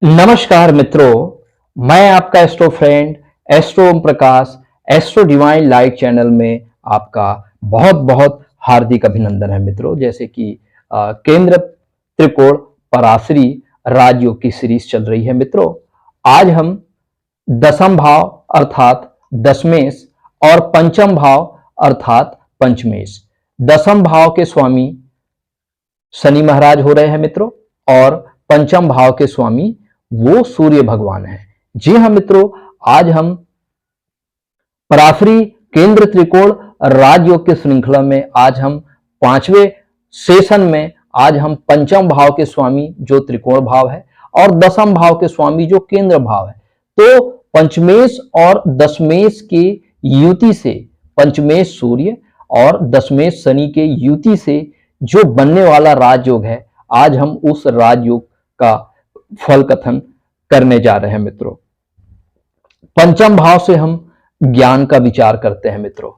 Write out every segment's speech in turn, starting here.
नमस्कार मित्रों, मैं आपका astro friend astro Om Prakash astro divine light channel में आपका बहुत बहुत हार्दिक अभिनंदन है मित्रों। जैसे कि केंद्र त्रिकोण पराशरी राजयोग की सीरीज चल रही है मित्रों। आज हम दसम भाव अर्थात दशमेश और पंचम भाव अर्थात पंचमेश, दसम भाव के स्वामी शनि महाराज हो रहे हैं मित्रों और पंचम भाव के स्वामी वो सूर्य भगवान है। जी हाँ मित्रों, आज हम पराशरी केंद्र त्रिकोण राजयोग की श्रृंखला में आज हम पांचवें सेशन में आज हम पंचम भाव के स्वामी जो त्रिकोण भाव है और दसम भाव के स्वामी जो केंद्र भाव है, तो पंचमेश और दशमेश के युति से, पंचमेश सूर्य और दशमेश शनि के युति से जो बनने वाला राजयोग है, आज हम उस राजयोग का फल कथन करने जा रहे हैं मित्रों। पंचम भाव से हम ज्ञान का विचार करते हैं मित्रों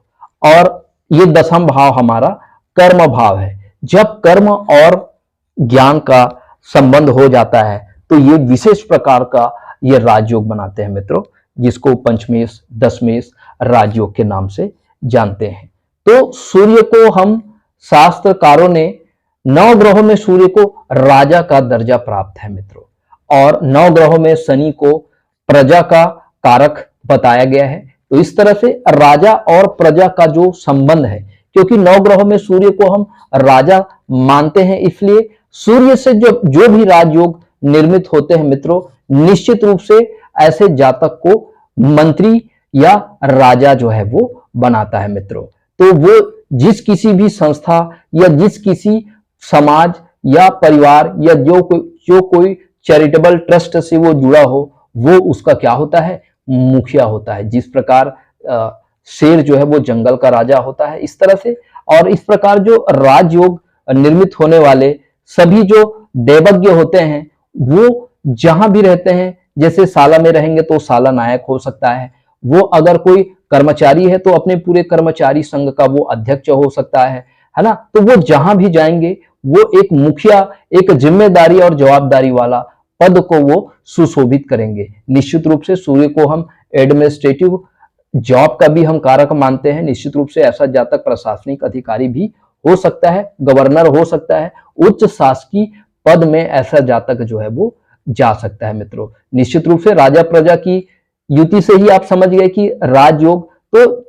और ये दसम भाव हमारा कर्म भाव है। जब कर्म और ज्ञान का संबंध हो जाता है तो ये विशेष प्रकार का ये राजयोग बनाते हैं मित्रों, जिसको पंचमेश दशमेश राजयोग के नाम से जानते हैं। तो सूर्य को हम शास्त्रकारों ने 9 ग्रहों में सूर्य को राजा का दर्जा प्राप्त है मित्रों और 9 ग्रहों में शनि को प्रजा का कारक बताया गया है। तो इस तरह से राजा और प्रजा का जो संबंध है, क्योंकि 9 ग्रहों में सूर्य को हम राजा मानते हैं, इसलिए सूर्य से जो भी राजयोग निर्मित होते हैं मित्रों, निश्चित रूप से ऐसे जातक को मंत्री या राजा जो है वो बनाता है मित्रों। तो वो जिस किसी भी संस्था या जिस किसी समाज या परिवार या जो कोई चैरिटेबल ट्रस्ट से वो जुड़ा हो, वो उसका क्या होता है, मुखिया होता है। जिस प्रकार शेर जो है वो जंगल का राजा होता है, इस तरह से। और इस प्रकार जो राजयोग निर्मित होने वाले सभी जो देवज्ञ होते हैं, वो जहां भी रहते हैं, जैसे साला में रहेंगे तो साला नायक हो सकता है, वो अगर कोई कर्मचारी है तो अपने पूरे कर्मचारी संघ का वो अध्यक्ष हो सकता है ना। तो वो जहां भी जाएंगे वो एक मुखिया, एक जिम्मेदारी और जवाबदारी वाला पद को वो सुशोभित करेंगे। निश्चित रूप से सूर्य को हम एडमिनिस्ट्रेटिव जॉब का भी हम कारक मानते हैं। निश्चित रूप से ऐसा जातक प्रशासनिक अधिकारी भी हो सकता है, गवर्नर हो सकता है, उच्च शासकीय पद में ऐसा जातक जो है वो जा सकता है मित्रों। निश्चित रूप से राजा प्रजा की युति से ही आप समझ गए कि राजयोग, तो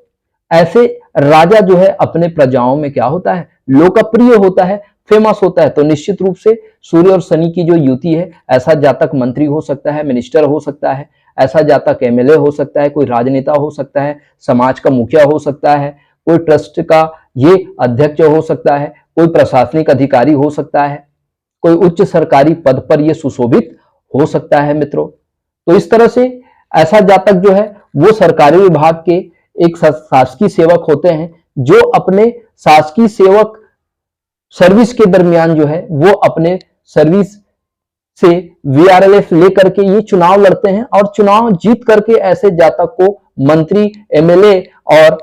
ऐसे राजा जो है अपने प्रजाओं में क्या होता है, लोकप्रिय होता है, फेमस होता है। तो निश्चित रूप से सूर्य और शनि की जो युति है, ऐसा जातक मंत्री हो सकता है, मिनिस्टर हो सकता है, ऐसा जातक एमएलए हो सकता है, कोई राजनेता हो सकता है, समाज का मुखिया हो सकता है, कोई ट्रस्ट का ये अध्यक्ष हो सकता है, कोई प्रशासनिक अधिकारी हो सकता है, कोई उच्च सरकारी पद पर ये सुशोभित हो सकता है मित्रों। तो इस तरह से ऐसा जातक जो है वो सरकारी विभाग के एक शासकीय सेवक होते हैं, जो अपने शासकीय सेवक सर्विस के दरमियान जो है वो अपने सर्विस से वीआरएलएफ लेकर के ये चुनाव लड़ते हैं और चुनाव जीत करके ऐसे जातक को मंत्री, एमएलए और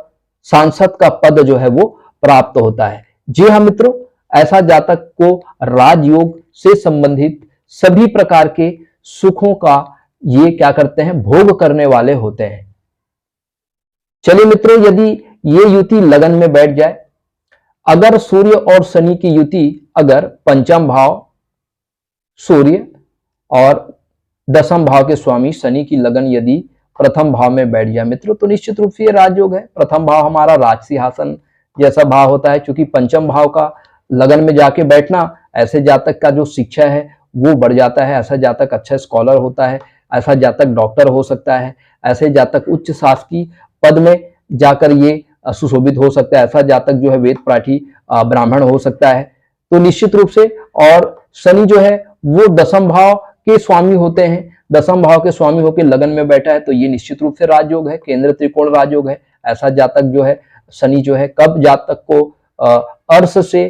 सांसद का पद जो है वो प्राप्त होता है। जी हाँ मित्रों, ऐसा जातक को राजयोग से संबंधित सभी प्रकार के सुखों का ये क्या करते हैं, भोग करने वाले होते हैं। चलिए मित्रों, यदि ये युति लगन में बैठ जाए, अगर सूर्य और शनि की युति अगर पंचम भाव सूर्य और दसम भाव के स्वामी शनि की लगन यदि प्रथम भाव में बैठ जाए मित्रों, तो निश्चित रूप से ये राजयोग है। प्रथम भाव हमारा राज सिंहासन जैसा भाव होता है, क्योंकि पंचम भाव का लगन में जाके बैठना, ऐसे जातक का जो शिक्षा है वो बढ़ जाता है। ऐसा जातक अच्छा स्कॉलर होता है, ऐसा जातक डॉक्टर हो सकता है, ऐसे जातक उच्च शासकीय पद में जाकर ये सुशोभित हो सकता है, ऐसा जातक जो है वेद पाठी ब्राह्मण हो सकता है। तो निश्चित रूप से, और शनि जो है वो दसम भाव के स्वामी होते हैं, दसम भाव के स्वामी होकर लगन में बैठा है, तो ये निश्चित रूप से राजयोग है, केंद्र त्रिकोण राजयोग है। ऐसा जातक जो है शनि जो है कब जातक को अर्श से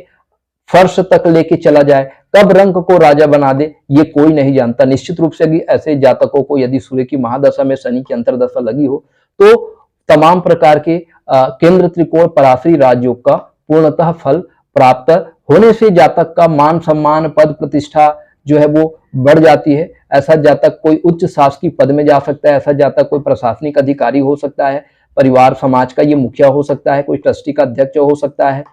फर्श तक लेके चला जाए, कब रंग को राजा बना दे, ये कोई नहीं जानता। निश्चित रूप से भी ऐसे जातकों को यदि सूर्य की महादशा में शनि की अंतरदशा लगी हो, तो तमाम प्रकार के केंद्र त्रिकोण पराशरी राजयोग का पूर्णतः फल प्राप्त होने से जातक का मान सम्मान, पद प्रतिष्ठा जो है वो बढ़ जाती है। ऐसा जातक कोई उच्च शासकीय पद में जा सकता है, ऐसा जातक कोई प्रशासनिक अधिकारी हो सकता है, परिवार समाज का ये मुखिया हो सकता है, कोई ट्रस्टी का अध्यक्ष हो सकता है,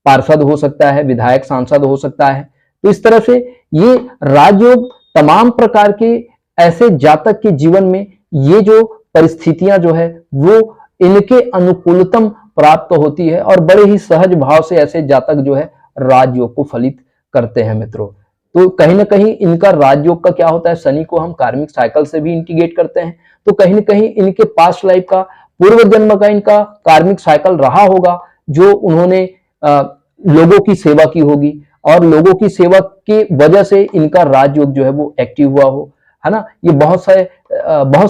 पार्षद हो सकता है, विधायक सांसद हो सकता है। तो इस तरह से ये राजयोग तमाम प्रकार के ऐसे जातक के जीवन में ये जो परिस्थितियां जो है वो इनके अनुकूलतम प्राप्त होती है और बड़े ही सहज भाव से ऐसे जातक जो है राजयोग को फलित करते हैं मित्रों। तो कहीं ना कहीं इनका राजयोग का क्या होता है, शनि को हम कार्मिक साइकिल से भी इंटीग्रेट करते हैं, तो कहीं ना कहीं इनके पास्ट लाइफ का, पूर्व जन्म का इनका कार्मिक साइकिल रहा होगा, जो उन्होंने लोगों की सेवा की होगी और लोगों की सेवा की वजह से इनका राजयोग जो है वो एक्टिव हुआ हो, है ना। ये बहुत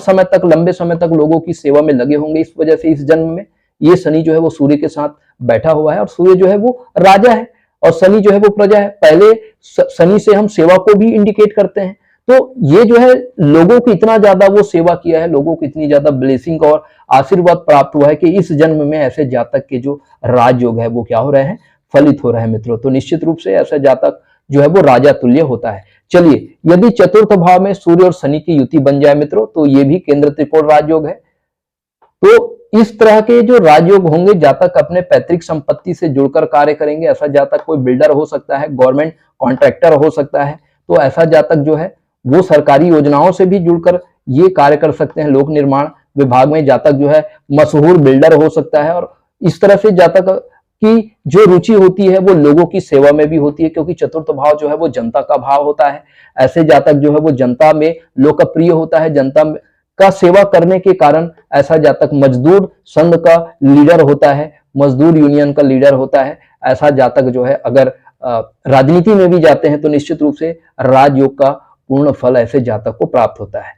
समय तक, लंबे समय तक लोगों की सेवा में लगे होंगे, इस वजह से इस जन्म में ये शनि जो है वो सूर्य के साथ बैठा हुआ है और सूर्य जो है वो राजा है और शनि जो है वो प्रजा है। पहले शनि से हम सेवा को भी इंडिकेट करते हैं, तो ये जो है लोगों को इतना ज्यादा वो सेवा किया है, लोगों को इतनी ज्यादा ब्लेसिंग और आशीर्वाद प्राप्त हुआ है कि इस जन्म में ऐसे जातक के जो राजयोग है वो क्या हो रहे हैं, फलित हो रहे हैं मित्रों। तो निश्चित रूप से ऐसा जातक जो है वो राजा तुल्य होता है। चलिए, यदि चतुर्थ भाव में सूर्य और शनि की युति बन जाए मित्रों, तो ये भी केंद्र त्रिकोण राजयोग है। तो इस तरह के जो राजयोग होंगे, जातक अपने पैतृक संपत्ति से जुड़कर कार्य करेंगे। ऐसा जातक कोई बिल्डर हो सकता है, गवर्नमेंट कॉन्ट्रैक्टर हो सकता है, तो ऐसा जातक जो है वो सरकारी योजनाओं से भी जुड़कर ये कार्य कर सकते हैं। लोक निर्माण विभाग में जातक जो है मशहूर बिल्डर हो सकता है और इस तरह से जातक की जो रुचि होती है वो लोगों की सेवा में भी होती है, क्योंकि चतुर्थ भाव जो है वो जनता का भाव होता है। ऐसे जातक जो है वो जनता में लोकप्रिय होता है, जनता का सेवा करने के कारण ऐसा जातक मजदूर संघ का लीडर होता है, मजदूर यूनियन का लीडर होता है। ऐसा जातक जो है अगर राजनीति में भी जाते हैं तो निश्चित रूप से राजयोग का पूर्ण फल ऐसे जातक को प्राप्त होता है।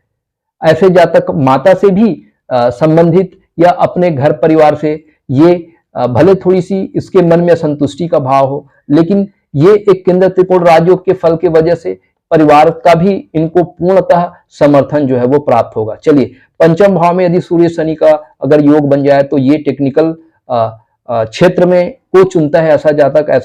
ऐसे जातक माता से भी संबंधित या अपने घर परिवार से, ये भले थोड़ी सी इसके मन में असंतुष्टि का भाव हो, लेकिन ये एक केंद्र त्रिकोण राजयोग के फल की वजह से परिवार का भी इनको पूर्णतः समर्थन जो है वो प्राप्त होगा। चलिए, पंचम भाव में यदि सूर्य शनि का अगर योग बन जाए तो ये टेक्निकल क्षेत्र में को चुनता है ऐसा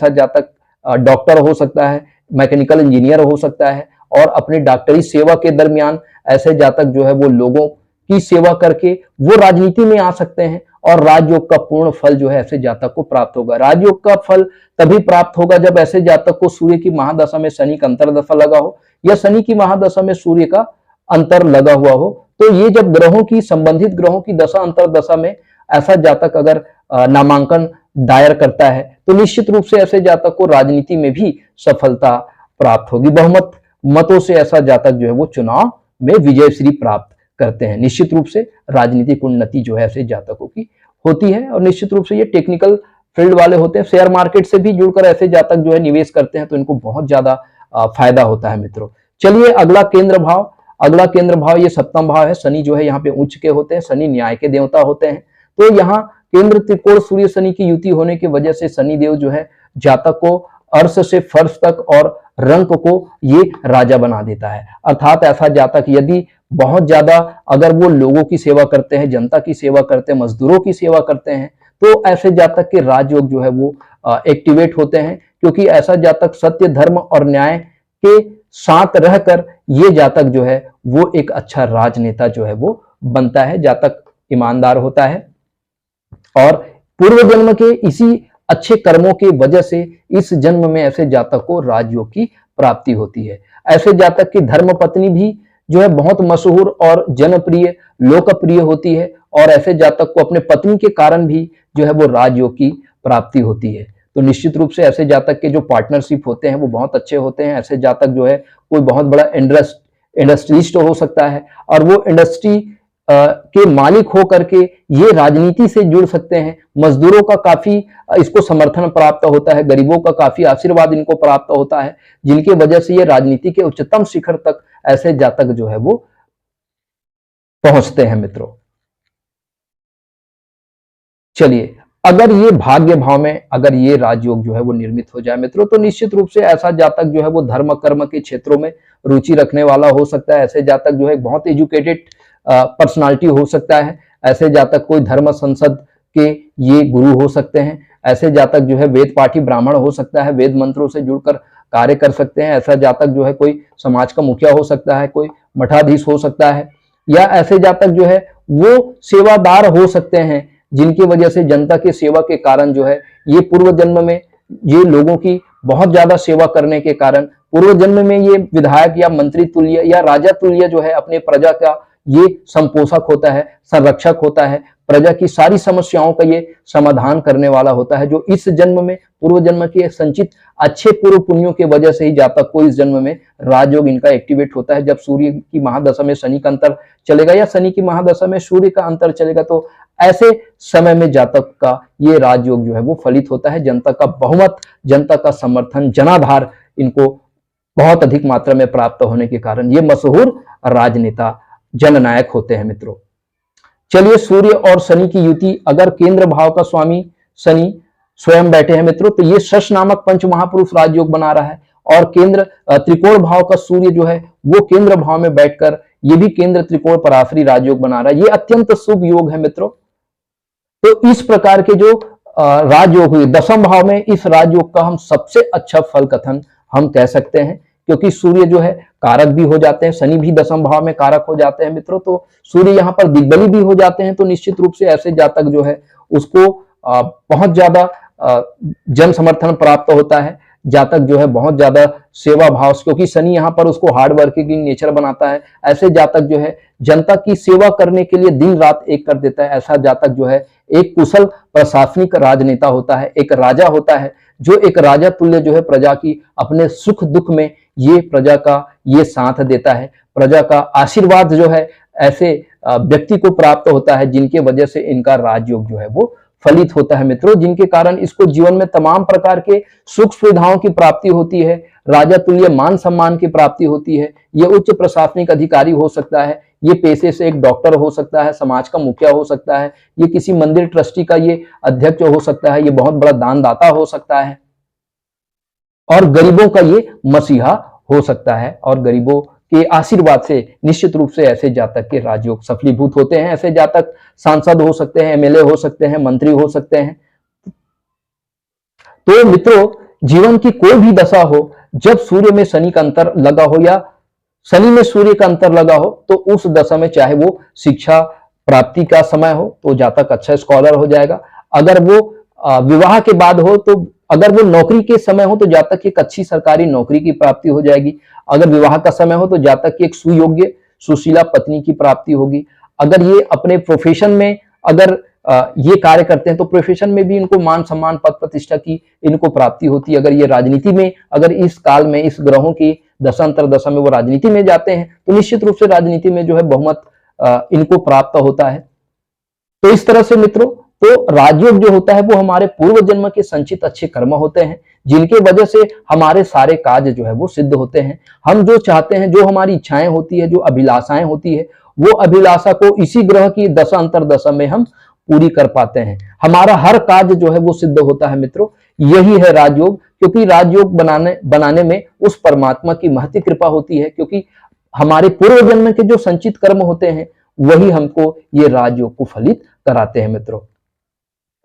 जातक डॉक्टर हो सकता है, मैकेनिकल इंजीनियर हो सकता है और अपनी डॉक्टरी सेवा के दरमियान ऐसे जातक जो है वो लोगों की सेवा करके वो राजनीति में आ सकते हैं और राजयोग का पूर्ण फल जो है ऐसे जातक को प्राप्त होगा। राजयोग का फल तभी प्राप्त होगा जब ऐसे जातक को सूर्य की महादशा में शनि का अंतरदशा लगा हो या शनि की महादशा में सूर्य का अंतर लगा हुआ हो। तो ये जब ग्रहों की, संबंधित ग्रहों की दशा अंतरदशा में ऐसा जातक अगर नामांकन दायर करता है तो निश्चित रूप से ऐसे जातक को राजनीति में भी सफलता प्राप्त होगी। बहुमत मतों से ऐसा जातक जो है वो चुनाव में विजयश्री प्राप्त करते हैं। निश्चित रूप से राजनीतिक उन्नति जो है ऐसे जातकों की होती है और निश्चित रूप से ये टेक्निकल फील्ड वाले होते हैं, शेयर मार्केट से भी जुड़कर ऐसे जातक जो है निवेश करते हैं तो इनको बहुत ज्यादा फायदा होता है मित्रों। चलिए, अगला केंद्र भाव ये सप्तम भाव है। शनि जो है यहाँ पे उच्च के होते हैं, शनि न्याय के देवता होते हैं। तो यहाँ केंद्र त्रिकोण सूर्य शनि की युति होने की वजह से शनि देव जो है जातक को अर्श से फर्श तक और रंक को ये राजा बना देता है। अर्थात ऐसा जातक यदि बहुत ज्यादा अगर वो लोगों की सेवा करते हैं, जनता की सेवा करते हैं, मजदूरों की सेवा करते हैं, तो ऐसे जातक के राजयोग जो है वो एक्टिवेट होते हैं, क्योंकि ऐसा जातक सत्य, धर्म और न्याय के साथ रहकर ये जातक जो है वो एक अच्छा राजनेता जो है वो बनता है। जातक ईमानदार होता है और पूर्व जन्म के इसी अच्छे कर्मों की वजह से इस जन्म में ऐसे जातक को राजयोग की प्राप्ति होती है। ऐसे जातक की धर्म पत्नी भी जो है बहुत मशहूर और जनप्रिय, लोकप्रिय होती है और ऐसे जातक को अपने पत्नी के कारण भी जो है वो राजयोग की प्राप्ति होती है। तो निश्चित रूप से ऐसे जातक के जो पार्टनरशिप होते हैं वो बहुत अच्छे होते हैं। ऐसे जातक जो है कोई बहुत बड़ा इंडस्ट्रियलिस्ट हो सकता है और वो इंडस्ट्री के मालिक हो करके ये राजनीति से जुड़ सकते हैं। मजदूरों का काफी इसको समर्थन प्राप्त होता है, गरीबों का काफी आशीर्वाद इनको प्राप्त होता है, जिनकी वजह से ये राजनीति के उच्चतम शिखर तक ऐसे जातक जो है वो पहुंचते हैं मित्रों। चलिए, अगर ये भाग्य भाव में अगर ये राजयोग जो है वो निर्मित हो जाए मित्रों, तो निश्चित रूप से ऐसा जातक जो है वो धर्म कर्म के क्षेत्रों में रुचि रखने वाला हो सकता है। ऐसे जातक जो है बहुत एजुकेटेड पर्सनालिटी हो सकता है। ऐसे जातक कोई धर्म संसद के ये गुरु हो सकते हैं। ऐसे जातक जो है वेद पाठी ब्राह्मण हो सकता है, वेद मंत्रों से जुड़कर कार्य कर सकते हैं। ऐसा जातक जो है कोई समाज का मुखिया हो सकता है, कोई मठाधीश हो सकता है, या ऐसे जातक जो है वो सेवादार हो सकते हैं, जिनकी वजह से जनता की सेवा के कारण जो है ये पूर्व जन्म में ये लोगों की बहुत ज्यादा सेवा करने के कारण पूर्व जन्म में ये विधायक या मंत्री तुल्य या राजा तुल्य जो है अपने प्रजा का ये संपोषक होता है, संरक्षक होता है, प्रजा की सारी समस्याओं का ये समाधान करने वाला होता है, जो इस जन्म में पूर्व जन्म के संचित अच्छे पूर्व पुण्यों की वजह से ही जातक को इस जन्म में राजयोग इनका एक्टिवेट होता है। जब सूर्य की महादशा में शनि का अंतर चलेगा या शनि की महादशा में सूर्य का अंतर चलेगा तो ऐसे समय में जातक का ये राजयोग जो है वो फलित होता है। जनता का बहुमत, जनता का समर्थन, जनाधार इनको बहुत अधिक मात्रा में प्राप्त होने के कारण ये मशहूर राजनेता जननायक होते हैं मित्रों। चलिए, सूर्य और शनि की युति, अगर केंद्र भाव का स्वामी शनि स्वयं बैठे हैं मित्रों तो ये शश नामक पंच महापुरुष राजयोग बना रहा है, और केंद्र त्रिकोण भाव का सूर्य जो है वो केंद्र भाव में बैठकर ये भी केंद्र त्रिकोण पराश्री राजयोग बना रहा है। ये अत्यंत शुभ योग है मित्रों। तो इस प्रकार के जो राजयोग हुए दशम भाव में, इस राजयोग का हम सबसे अच्छा फल कथन हम कह सकते हैं, क्योंकि सूर्य जो है कारक भी हो जाते हैं, शनि भी दशम भाव में कारक हो जाते हैं मित्रों, तो सूर्य यहाँ पर दिग्बली भी हो जाते हैं। तो निश्चित रूप से ऐसे जातक जो है उसको बहुत ज्यादा जन समर्थन प्राप्त होता है। जातक जो है बहुत ज्यादा सेवा भाव, क्योंकि शनि यहाँ पर उसको हार्ड वर्किंग नेचर बनाता है, ऐसे जातक जो है जनता की सेवा करने के लिए दिन रात एक कर देता है। ऐसा जातक जो है एक कुशल प्रशासनिक राजनेता होता है, एक राजा होता है, जो एक राजा तुल्य जो है प्रजा की अपने सुख दुख में ये प्रजा का ये साथ देता है। प्रजा का आशीर्वाद जो है ऐसे व्यक्ति को प्राप्त होता है, जिनके वजह से इनका राजयोग जो है वो फलित होता है मित्रों, जिनके कारण इसको जीवन में तमाम प्रकार के सुख सुविधाओं की प्राप्ति होती है, राजा तुल्य मान सम्मान की प्राप्ति होती है। ये उच्च प्रशासनिक अधिकारी हो सकता है, ये पेशे से एक डॉक्टर हो सकता है, समाज का मुखिया हो सकता है, ये किसी मंदिर ट्रस्टी का ये अध्यक्ष हो सकता है, ये बहुत बड़ा दानदाता हो सकता है, और गरीबों का ये मसीहा हो सकता है। और गरीबों के आशीर्वाद से निश्चित रूप से ऐसे जातक के राजयोग सफलीभूत होते हैं। ऐसे जातक सांसद हो सकते हैं, एमएलए हो सकते हैं, मंत्री हो सकते हैं। तो मित्रों, जीवन की कोई भी दशा हो, जब सूर्य में शनि का अंतर लगा हो या शनि में सूर्य का अंतर लगा हो, तो उस दशा में चाहे वो शिक्षा प्राप्ति का समय हो तो जातक अच्छा स्कॉलर हो जाएगा, अगर वो विवाह के बाद हो तो, अगर वो नौकरी के समय हो तो जातक की एक अच्छी सरकारी नौकरी की प्राप्ति हो जाएगी, अगर विवाह का समय हो तो जातक की एक सुयोग्य सुशीला पत्नी की प्राप्ति होगी, अगर ये अपने प्रोफेशन में अगर ये कार्य करते हैं तो प्रोफेशन में भी इनको मान सम्मान पद प्रतिष्ठा की इनको प्राप्ति होती है। अगर ये राजनीति में, अगर इस काल में इस ग्रहों की दशांतर दशा में वो राजनीति में जाते हैं तो निश्चित रूप से राजनीति में जो है बहुमत इनको प्राप्त होता है। तो इस तरह से मित्रों, तो राजयोग जो होता है वो हमारे पूर्व जन्म के संचित अच्छे कर्म होते हैं, जिनके वजह से हमारे सारे कार्य जो है वो सिद्ध होते हैं। हम जो चाहते हैं, जो हमारी इच्छाएं होती है, जो अभिलाषाएं होती है, वो अभिलाषा को इसी ग्रह की दशा अंतर दशा में हम पूरी कर पाते हैं। हमारा हर कार्य जो है वो सिद्ध होता है मित्रों। यही है राजयोग, क्योंकि राजयोग बनाने में उस परमात्मा की महती कृपा होती है, क्योंकि हमारे पूर्व जन्म के जो संचित कर्म होते हैं वही हमको ये राजयोग को फलित कराते हैं मित्रों।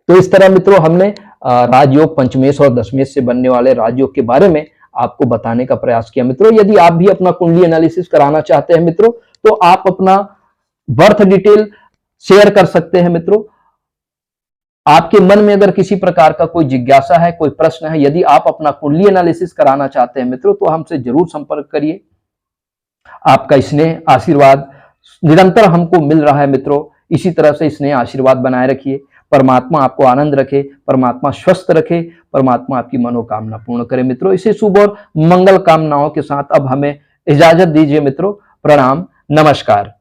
तो इस तरह मित्रों हमने राजयोग पंचमेश और दशमेश से बनने वाले राजयोग के बारे में आपको बताने का प्रयास किया मित्रों। यदि आप भी अपना कुंडली एनालिसिस कराना चाहते हैं मित्रों, तो आप अपना बर्थ डिटेल शेयर कर सकते हैं मित्रों। आपके मन में अगर किसी प्रकार का कोई जिज्ञासा है, कोई प्रश्न है, यदि आप अपना कुंडली एनालिसिस कराना चाहते हैं मित्रों, तो हमसे जरूर संपर्क करिए। आपका स्नेह आशीर्वाद निरंतर हमको मिल रहा है मित्रों, इसी तरह से स्नेह आशीर्वाद बनाए रखिए। परमात्मा आपको आनंद रखे, परमात्मा स्वस्थ रखे, परमात्मा आपकी मनोकामना पूर्ण करे मित्रों। इसे शुभ और मंगल कामनाओं के साथ अब हमें इजाजत दीजिए मित्रों। प्रणाम, नमस्कार।